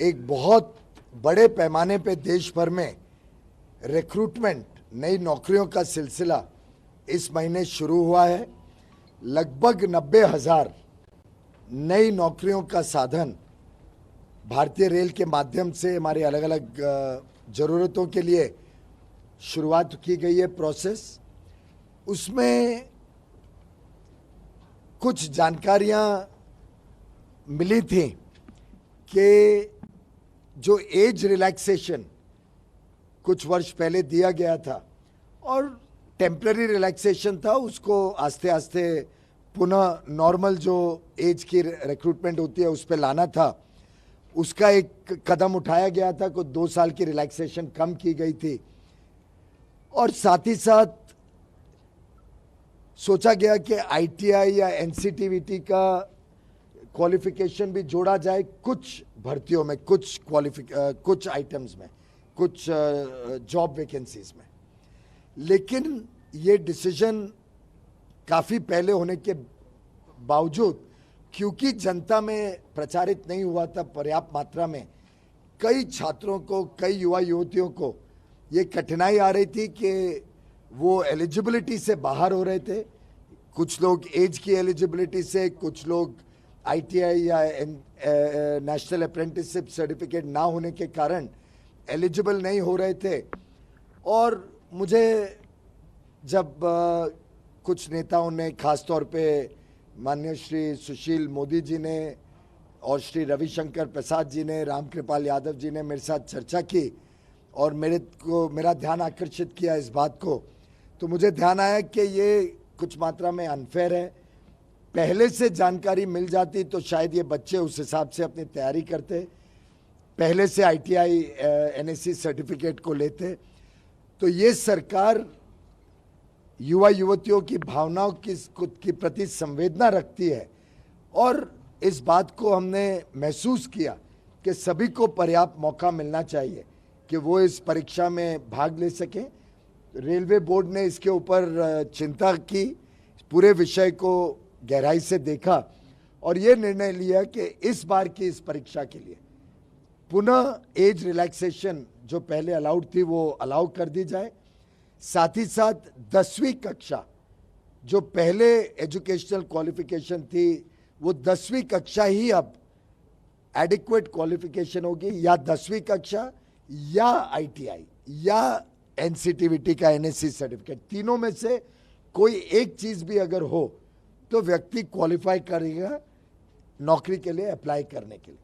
एक बहुत बड़े पैमाने पे देश भर में रिक्रूटमेंट, नई नौकरियों का सिलसिला इस महीने शुरू हुआ है। लगभग 90,000 नई नौकरियों का साधन भारतीय रेल के माध्यम से हमारे अलग अलग ज़रूरतों के लिए शुरुआत की गई है प्रोसेस। उसमें कुछ जानकारियां मिली थी कि जो एज रिलैक्सेशन कुछ वर्ष पहले दिया गया था और टेम्पररी रिलैक्सेशन था, उसको आस्ते आस्ते पुनः नॉर्मल जो एज की रिक्रूटमेंट होती है उस पर लाना था। उसका एक कदम उठाया गया था, कुछ 2 साल की रिलैक्सेशन कम की गई थी और साथ ही साथ सोचा गया कि आईटीआई या एनसीटीवीटी का क्वालिफिकेशन भी जोड़ा जाए कुछ भर्तियों में, कुछ आइटम्स में, कुछ जॉब वैकेंसीज में। लेकिन ये डिसीजन काफ़ी पहले होने के बावजूद, क्योंकि जनता में प्रचारित नहीं हुआ था पर्याप्त मात्रा में, कई छात्रों को, कई युवा युवतियों को ये कठिनाई आ रही थी कि वो एलिजिबिलिटी से बाहर हो रहे थे। कुछ लोग एज की एलिजिबिलिटी से, कुछ लोग आईटीआई या नेशनल अप्रेंटिसशिप सर्टिफिकेट ना होने के कारण एलिजिबल नहीं हो रहे थे। और मुझे जब कुछ नेताओं ने, खास तौर पे माननीय श्री सुशील मोदी जी ने और श्री रविशंकर प्रसाद जी ने, रामकृपाल यादव जी ने मेरे साथ चर्चा की और मेरा ध्यान आकर्षित किया इस बात को, तो मुझे ध्यान आया कि ये कुछ मात्रा में अनफेयर है। पहले से जानकारी मिल जाती तो शायद ये बच्चे उस हिसाब से अपनी तैयारी करते, पहले से आईटीआई एनएससी सर्टिफिकेट को लेते। तो ये सरकार युवा युवतियों की भावनाओं की प्रति संवेदना रखती है और इस बात को हमने महसूस किया कि सभी को पर्याप्त मौका मिलना चाहिए कि वो इस परीक्षा में भाग ले सकें। रेलवे बोर्ड ने इसके ऊपर चिंता की, पूरे विषय को गहराई से देखा और ये निर्णय लिया कि इस बार की इस परीक्षा के लिए पुनः एज रिलैक्सेशन जो पहले अलाउड थी वो अलाउ कर दी जाए। साथ ही साथ 10वीं कक्षा जो पहले एजुकेशनल क्वालिफिकेशन थी, वो 10वीं कक्षा ही अब एडिक्वेट क्वालिफिकेशन होगी, या 10वीं कक्षा या आईटीआई या एनसीटीवीटी का एनएससी सर्टिफिकेट। तीनों में से कोई एक चीज भी अगर हो तो व्यक्ति क्वालिफाई करेगा नौकरी के लिए अप्लाई करने के लिए।